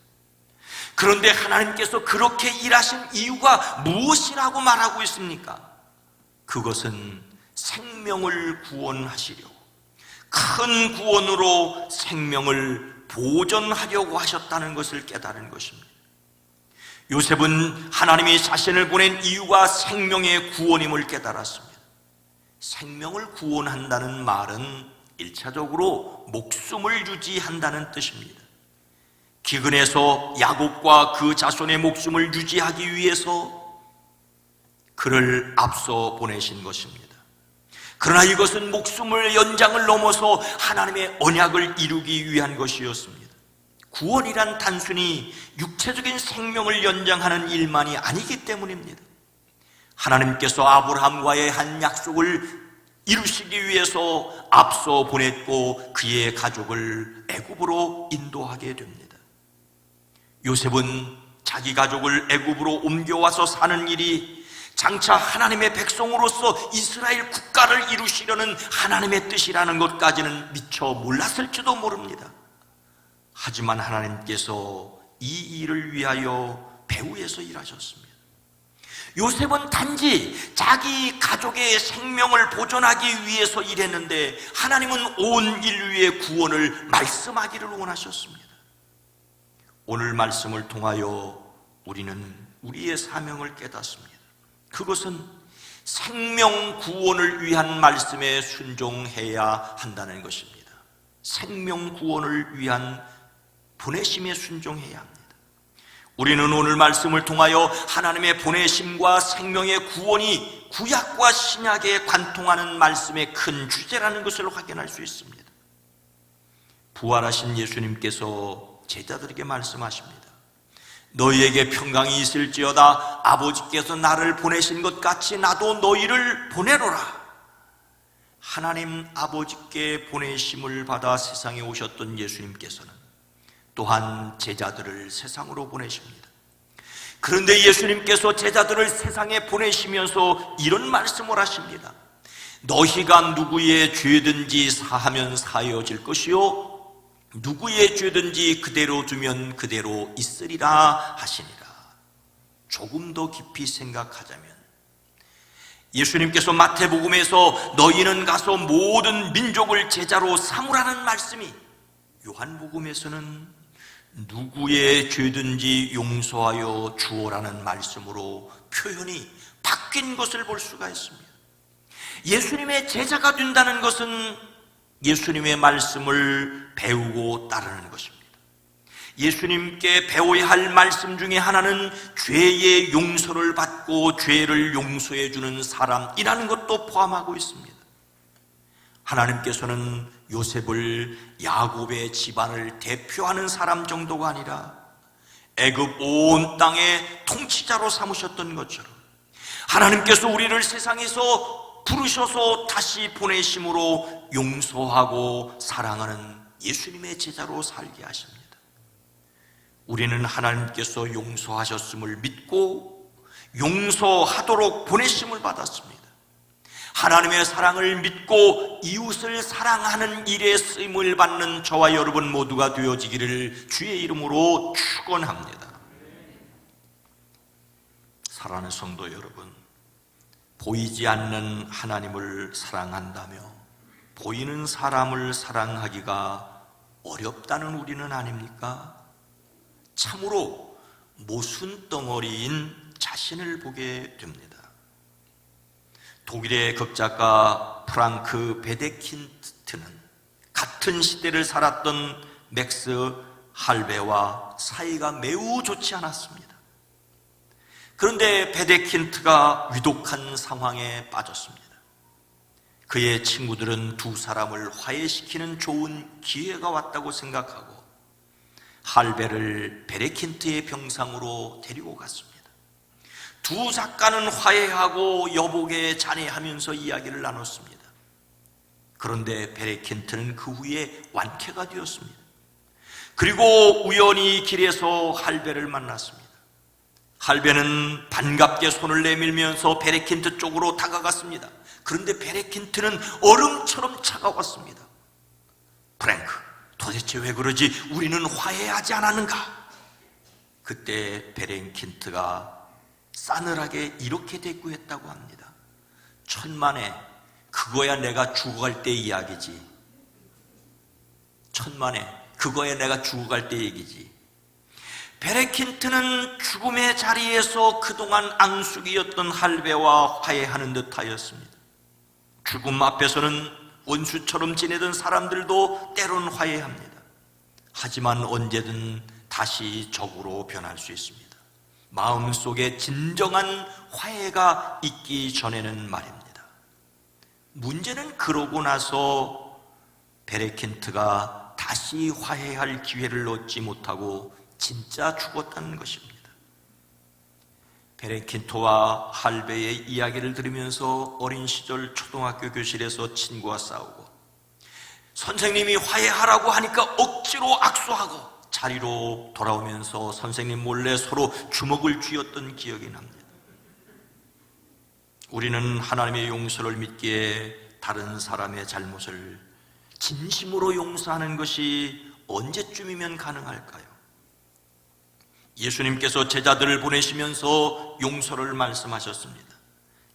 그런데 하나님께서 그렇게 일하신 이유가 무엇이라고 말하고 있습니까? 그것은 생명을 구원하시려고, 큰 구원으로 생명을 보존하려고 하셨다는 것을 깨달은 것입니다. 요셉은 하나님이 자신을 보낸 이유가 생명의 구원임을 깨달았습니다. 생명을 구원한다는 말은 1차적으로 목숨을 유지한다는 뜻입니다. 기근에서 야곱과 그 자손의 목숨을 유지하기 위해서 그를 앞서 보내신 것입니다. 그러나 이것은 목숨을 연장을 넘어서 하나님의 언약을 이루기 위한 것이었습니다. 구원이란 단순히 육체적인 생명을 연장하는 일만이 아니기 때문입니다. 하나님께서 아브라함과의 한 약속을 이루시기 위해서 앞서 보냈고 그의 가족을 애굽으로 인도하게 됩니다. 요셉은 자기 가족을 애굽으로 옮겨와서 사는 일이 장차 하나님의 백성으로서 이스라엘 국가를 이루시려는 하나님의 뜻이라는 것까지는 미처 몰랐을지도 모릅니다. 하지만 하나님께서 이 일을 위하여 배후에서 일하셨습니다. 요셉은 단지 자기 가족의 생명을 보존하기 위해서 일했는데 하나님은 온 인류의 구원을 말씀하기를 원하셨습니다. 오늘 말씀을 통하여 우리는 우리의 사명을 깨닫습니다. 그것은 생명 구원을 위한 말씀에 순종해야 한다는 것입니다. 생명 구원을 위한 보내심에 순종해야 합니다. 우리는 오늘 말씀을 통하여 하나님의 보내심과 생명의 구원이 구약과 신약에 관통하는 말씀의 큰 주제라는 것을 확인할 수 있습니다. 부활하신 예수님께서 제자들에게 말씀하십니다. 너희에게 평강이 있을지어다. 아버지께서 나를 보내신 것 같이 나도 너희를 보내노라. 하나님 아버지께 보내심을 받아 세상에 오셨던 예수님께서는 또한 제자들을 세상으로 보내십니다. 그런데 예수님께서 제자들을 세상에 보내시면서 이런 말씀을 하십니다. 너희가 누구의 죄든지 사하면 사여질 것이요 누구의 죄든지 그대로 두면 그대로 있으리라 하시니라. 조금 더 깊이 생각하자면 예수님께서 마태복음에서 너희는 가서 모든 민족을 제자로 삼으라는 말씀이 요한복음에서는 누구의 죄든지 용서하여 주어라는 말씀으로 표현이 바뀐 것을 볼 수가 있습니다. 예수님의 제자가 된다는 것은 예수님의 말씀을 배우고 따르는 것입니다. 예수님께 배워야 할 말씀 중에 하나는 죄의 용서를 받고 죄를 용서해 주는 사람이라는 것도 포함하고 있습니다. 하나님께서는 요셉을 야곱의 집안을 대표하는 사람 정도가 아니라 애굽 온 땅의 통치자로 삼으셨던 것처럼 하나님께서 우리를 세상에서 부르셔서 다시 보내심으로 용서하고 사랑하는 예수님의 제자로 살게 하십니다. 우리는 하나님께서 용서하셨음을 믿고 용서하도록 보내심을 받았습니다. 하나님의 사랑을 믿고 이웃을 사랑하는 일에 쓰임을 받는 저와 여러분 모두가 되어지기를 주의 이름으로 축원합니다. 사랑하는 성도 여러분, 보이지 않는 하나님을 사랑한다며 보이는 사람을 사랑하기가 어렵다는 우리는 아닙니까? 참으로 모순덩어리인 자신을 보게 됩니다. 독일의 극작가 프랑크 베데킨트는 같은 시대를 살았던 맥스 할배와 사이가 매우 좋지 않았습니다. 그런데 베데킨트가 위독한 상황에 빠졌습니다. 그의 친구들은 두 사람을 화해시키는 좋은 기회가 왔다고 생각하고 할배를 베데킨트의 병상으로 데리고 갔습니다. 두 작가는 화해하고 여복에 잔해하면서 이야기를 나눴습니다. 그런데 베데킨트는 그 후에 완쾌가 되었습니다. 그리고 우연히 길에서 할배를 만났습니다. 할배는 반갑게 손을 내밀면서 베데킨트 쪽으로 다가갔습니다. 그런데 베데킨트는 얼음처럼 차가웠습니다. 프랭크, 도대체 왜 그러지? 우리는 화해하지 않았는가? 그때 베데킨트가 싸늘하게 이렇게 대꾸했다고 합니다. 천만에, 그거야 내가 죽어갈 때 이야기지. 천만에, 그거야 내가 죽어갈 때 얘기지. 베데킨트는 죽음의 자리에서 그동안 앙숙이었던 할배와 화해하는 듯 하였습니다. 죽음 앞에서는 원수처럼 지내던 사람들도 때론 화해합니다. 하지만 언제든 다시 적으로 변할 수 있습니다. 마음속에 진정한 화해가 있기 전에는 말입니다. 문제는 그러고 나서 베데킨트가 다시 화해할 기회를 얻지 못하고 진짜 죽었다는 것입니다. 베데킨트와 할배의 이야기를 들으면서 어린 시절 초등학교 교실에서 친구와 싸우고 선생님이 화해하라고 하니까 억지로 악수하고 자리로 돌아오면서 선생님 몰래 서로 주먹을 쥐었던 기억이 납니다. 우리는 하나님의 용서를 믿기에 다른 사람의 잘못을 진심으로 용서하는 것이 언제쯤이면 가능할까요? 예수님께서 제자들을 보내시면서 용서를 말씀하셨습니다.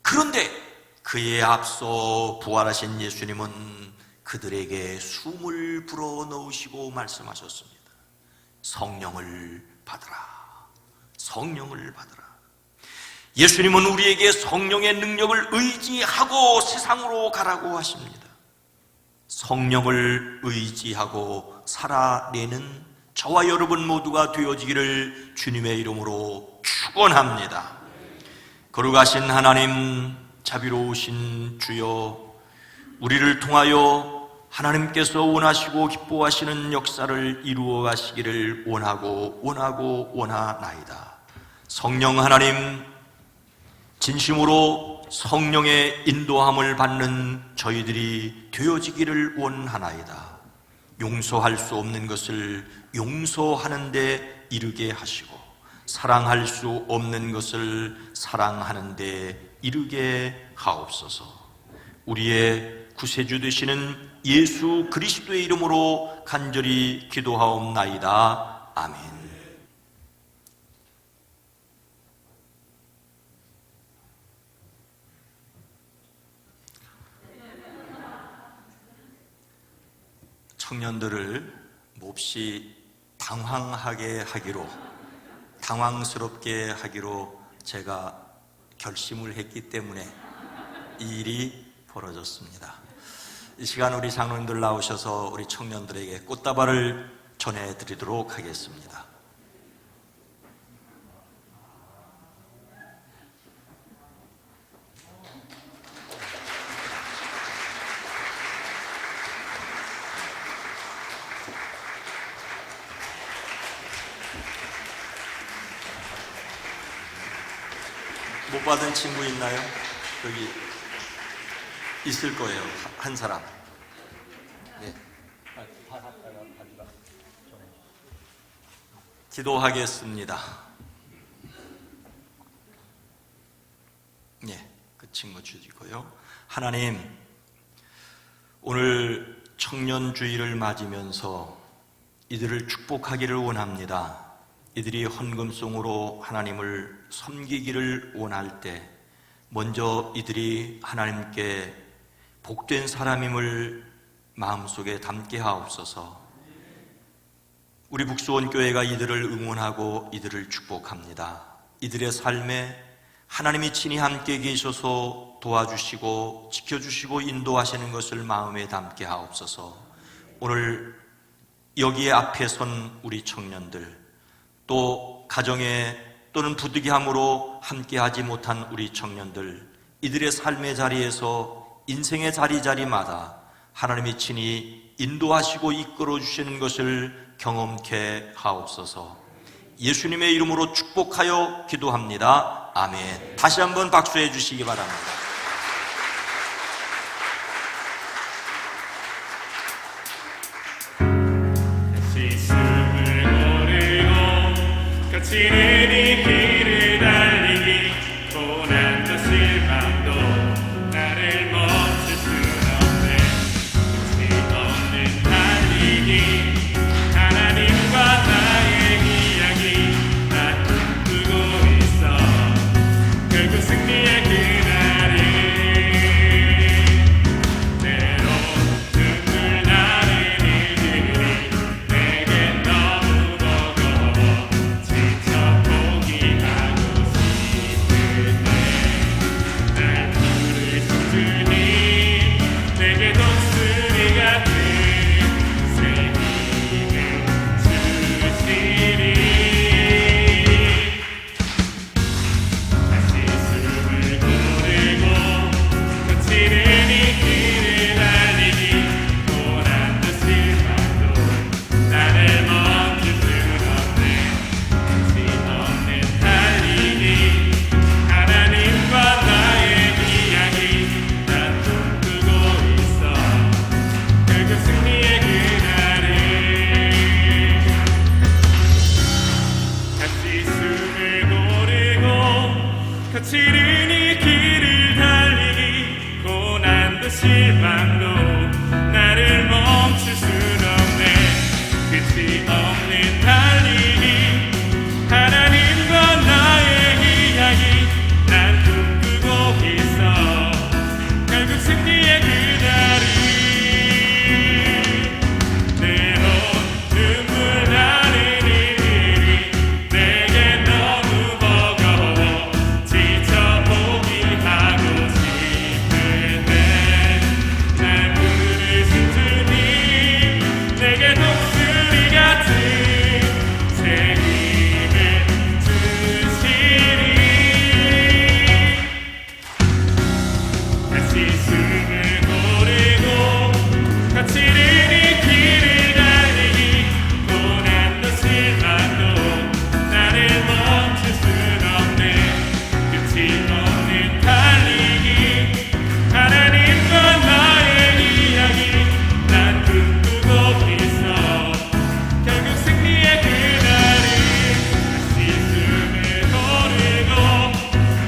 그런데 그에 앞서 부활하신 예수님은 그들에게 숨을 불어넣으시고 말씀하셨습니다. 성령을 받으라. 성령을 받으라. 예수님은 우리에게 성령의 능력을 의지하고 세상으로 가라고 하십니다. 성령을 의지하고 살아내는 저와 여러분 모두가 되어지기를 주님의 이름으로 축원합니다. 거룩하신 하나님, 자비로우신 주여, 우리를 통하여 하나님께서 원하시고 기뻐하시는 역사를 이루어 가시기를 원하나이다. 성령 하나님, 진심으로 성령의 인도함을 받는 저희들이 되어지기를 원하나이다. 용서할 수 없는 것을 용서하는 데 이르게 하시고 사랑할 수 없는 것을 사랑하는 데 이르게 하옵소서. 우리의 구세주 되시는 예수 그리스도의 이름으로 간절히 기도하옵나이다. 아멘. 청년들을 몹시 당황스럽게 하기로 제가 결심을 했기 때문에 이 일이 벌어졌습니다. 이 시간 우리 장로님들 나오셔서 우리 청년들에게 꽃다발을 전해드리도록 하겠습니다. 못 받은 친구 있나요? 여기 있을 거예요. 한 사람. 네. 기도하겠습니다. 네, 그 친구 주시고요. 하나님, 오늘 청년주의를 맞으면서 이들을 축복하기를 원합니다. 이들이 헌금송으로 하나님을 섬기기를 원할 때 먼저 이들이 하나님께 복된 사람임을 마음속에 담게 하옵소서. 우리 북수원교회가 이들을 응원하고 이들을 축복합니다. 이들의 삶에 하나님이 친히 함께 계셔서 도와주시고 지켜주시고 인도하시는 것을 마음에 담게 하옵소서. 오늘 여기에 앞에 선 우리 청년들, 또 가정에 또는 부득이함으로 함께하지 못한 우리 청년들, 이들의 삶의 자리에서 인생의 자리자리마다 하나님이 친히 인도하시고 이끌어 주시는 것을 경험케 하옵소서. 예수님의 이름으로 축복하여 기도합니다. 아멘. 다시 한번 박수해 주시기 바랍니다. 거치는 이 길을 달리기 고난도 실망도 나를 멈출 순 없네. 끝이 없는 달리기 하나님과 나의 이야기 나 꿈꾸고 있어. 결국 승리의 그날을 때론 눈물 나는 일들이 내겐 너무 버거워 지쳐 포기하고 싶은데 날 부르신 주님 내게 독수리 같은 새 힘을 주시리. 다시 숨을 고르고 거치는 이 길을 달리기 고난도 실망도 나를 멈출 순 없네. 끝이 없는 달리기 하나님과 나의 이야기 난 꿈꾸고 있어. 결국 승리의 그날을 다시 숨을 고르고 거치는 이 길을 달리기 고난도 실망도 나를 멈출 순 없네. 끝이 없는 달리기 하나님과 나의 이야기 난 꿈꾸고 있어. 결국 승리의 그날을 때론 눈물 나는 일들이 내게 너무 버거워 지쳐 포기하고 싶은데 날 부르신 주님 내게 독수리 같은 새 힘을 주시리. 다시 숨을 고르고 거치는 이 길을 달리기 고난도 실망도 나를 멈출 순 없네. 끝이 없는 달리기 하나님과 나의 이야기 난 꿈꾸고 있어. 결국 승리의 그날을 다시 숨을 고르고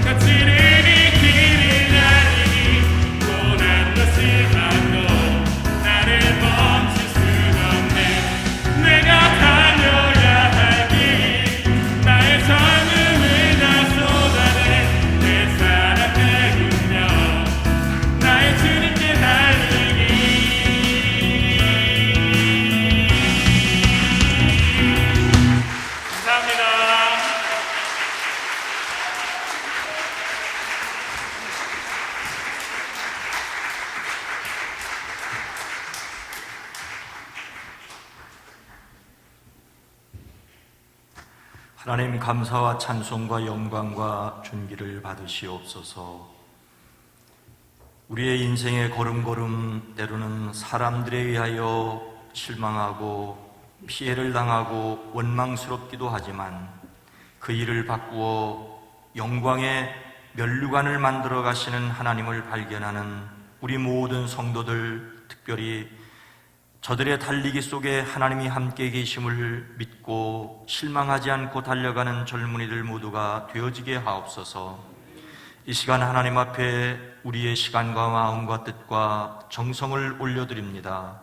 거치는 이 길을 달리기 고난도 실망도 나를 멈출 순 없네. 내가 달려야 할 길 나의 젊음을 다 쏟아내 내 사랑 내구며 나의 주님께 달리기. 감사합니다. 하나님, 감사와 찬송과 영광과 존귀를 받으시옵소서. 우리의 인생의 걸음걸음 때로는 사람들에 의하여 실망하고 피해를 당하고 원망스럽기도 하지만 그 일을 바꾸어 영광의 면류관을 만들어 가시는 하나님을 발견하는 우리 모든 성도들, 특별히 저들의 달리기 속에 하나님이 함께 계심을 믿고 실망하지 않고 달려가는 젊은이들 모두가 되어지게 하옵소서. 이 시간 하나님 앞에 우리의 시간과 마음과 뜻과 정성을 올려드립니다.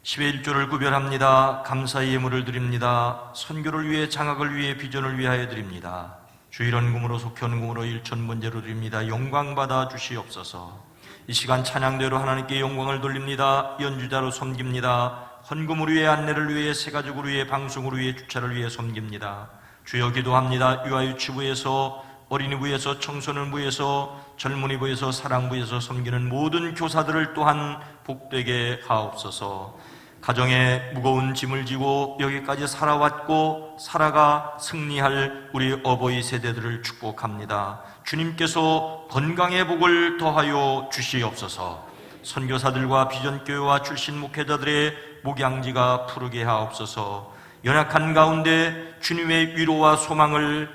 10의 1조를 구별합니다. 감사의 예물을 드립니다. 선교를 위해, 장학을 위해, 비전을 위하여 드립니다. 주일원금으로, 속현금으로, 일천번제로 드립니다. 영광받아 주시옵소서. 이 시간 찬양대로 하나님께 영광을 돌립니다. 연주자로 섬깁니다. 헌금을 위해, 안내를 위해, 새가족을 위해, 방송을 위해, 주차를 위해 섬깁니다. 주여 기도합니다. 유아유치부에서, 어린이부에서, 청소년부에서, 젊은이부에서, 사랑부에서 섬기는 모든 교사들을 또한 복되게 하옵소서. 가정에 무거운 짐을 지고 여기까지 살아왔고 살아가 승리할 우리 어버이 세대들을 축복합니다. 주님께서 건강의 복을 더하여 주시옵소서. 선교사들과 비전교회와 출신 목회자들의 목양지가 푸르게 하옵소서. 연약한 가운데 주님의 위로와 소망을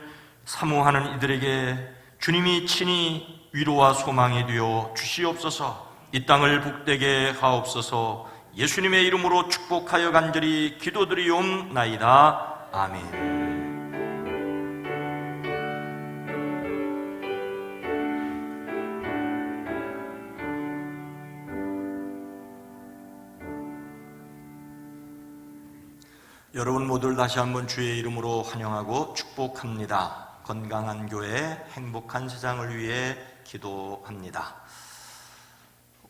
사모하는 이들에게 주님이 친히 위로와 소망이 되어 주시옵소서. 이 땅을 복되게 하옵소서. 예수님의 이름으로 축복하여 간절히 기도드리옵나이다. 아멘. 여러분 모두를 다시 한번 주의 이름으로 환영하고 축복합니다. 건강한 교회, 행복한 세상을 위해 기도합니다.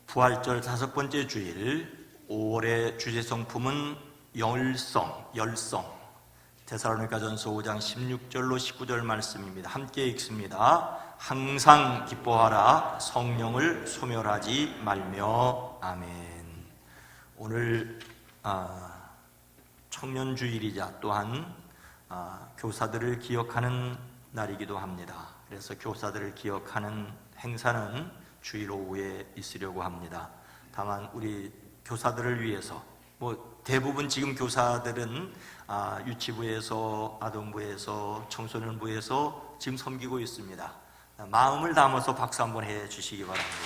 부활절 5번째 주일, 5월의 주제 성품은 열성. 데살로니가전서 5장 16절로 19절 말씀입니다. 함께 읽습니다. 항상 기뻐하라, 성령을 소멸하지 말며. 아멘. 오늘 청년주일이자 또한 교사들을 기억하는 날이기도 합니다. 그래서 교사들을 기억하는 행사는 주일 오후에 있으려고 합니다. 다만 우리 교사들을 위해서 대부분 지금 교사들은 유치부에서 아동부에서 청소년부에서 지금 섬기고 있습니다. 마음을 담아서 박수 한번 해 주시기 바랍니다.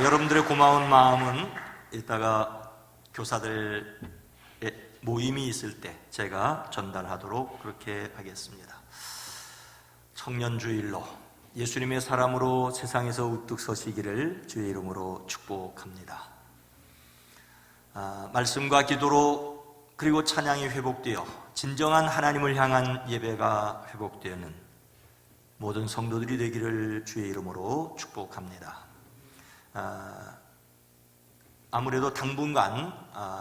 여러분들의 고마운 마음은 이따가 교사들의 모임이 있을 때 제가 전달하도록 그렇게 하겠습니다. 청년주일로 예수님의 사람으로 세상에서 우뚝 서시기를 주의 이름으로 축복합니다. 말씀과 기도로 그리고 찬양이 회복되어 진정한 하나님을 향한 예배가 회복되는 모든 성도들이 되기를 주의 이름으로 축복합니다. 아무래도 당분간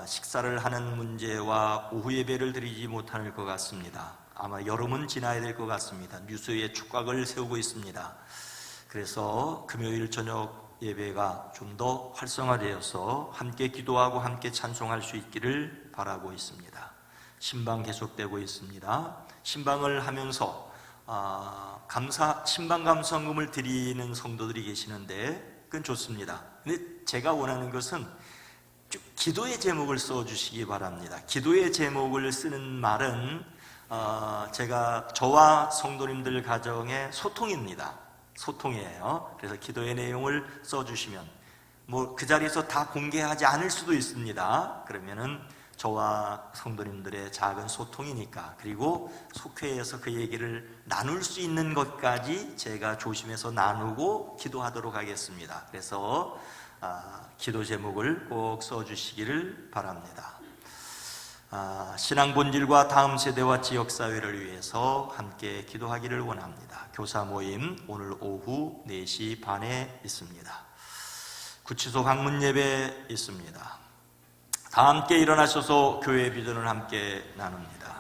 식사를 하는 문제와 오후 예배를 드리지 못할 것 같습니다. 아마 여름은 지나야 될 것 같습니다. 뉴스에 촉각을 세우고 있습니다. 그래서 금요일 저녁 예배가 좀 더 활성화되어서 함께 기도하고 함께 찬송할 수 있기를 바라고 있습니다. 신방 계속되고 있습니다. 신방을 하면서 신방 감사금을 드리는 성도들이 계시는데 그건 좋습니다. 근데 제가 원하는 것은 기도의 제목을 써주시기 바랍니다. 기도의 제목을 쓰는 말은 제가 저와 성도님들 가정의 소통입니다. 소통이에요. 그래서 기도의 내용을 써주시면 그 자리에서 다 공개하지 않을 수도 있습니다. 그러면은 저와 성도님들의 작은 소통이니까, 그리고 속회에서 그 얘기를 나눌 수 있는 것까지 제가 조심해서 나누고 기도하도록 하겠습니다. 그래서 기도 제목을 꼭 써주시기를 바랍니다. 신앙 본질과 다음 세대와 지역사회를 위해서 함께 기도하기를 원합니다. 교사 모임 오늘 오후 4시 반에 있습니다. 구치소 방문 예배 있습니다. 다 함께 일어나셔서 교회 비전을 함께 나눕니다.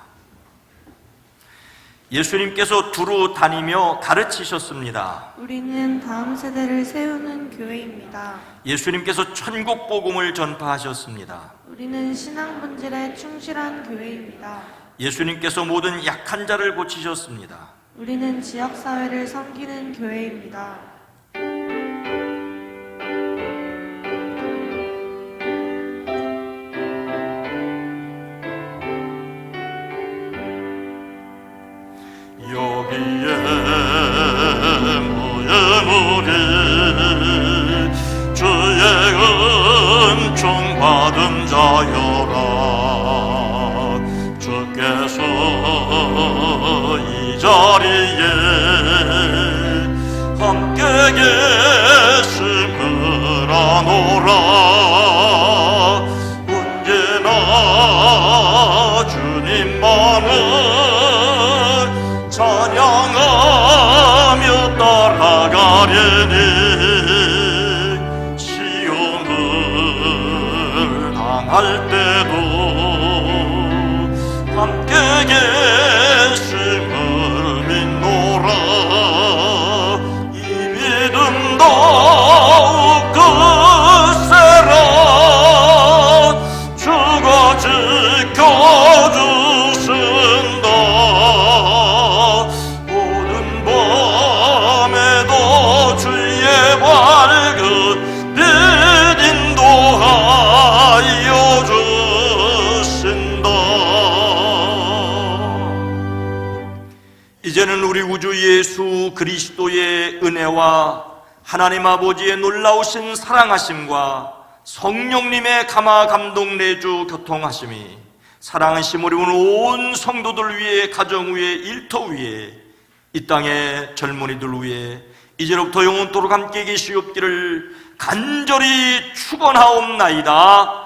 예수님께서 두루 다니며 가르치셨습니다. 우리는 다음 세대를 세우는 교회입니다. 예수님께서 천국 복음을 전파하셨습니다. 우리는 신앙 본질에 충실한 교회입니다. 예수님께서 모든 약한 자를 고치셨습니다. 우리는 지역사회를 섬기는 교회입니다. 여기에 모여 우리 주의 은총 받은 자여라. 주께서 이 자리에 함께 계심을 아노라. 언제나 주님만을 찬양하며 따라가려니 시험을 당할 때도 함께 계심을 믿노라. 이 믿음 더욱 예수 그리스도의 은혜와 하나님 아버지의 놀라우신 사랑하심과 성령님의 감화 감동 내주 교통하심이 사랑하심 우리 온 성도들 위해, 가정 위에, 일터 위에, 이 땅의 젊은이들 위해 이제로부터 영원토록 함께 계시옵기를 간절히 축원하옵나이다.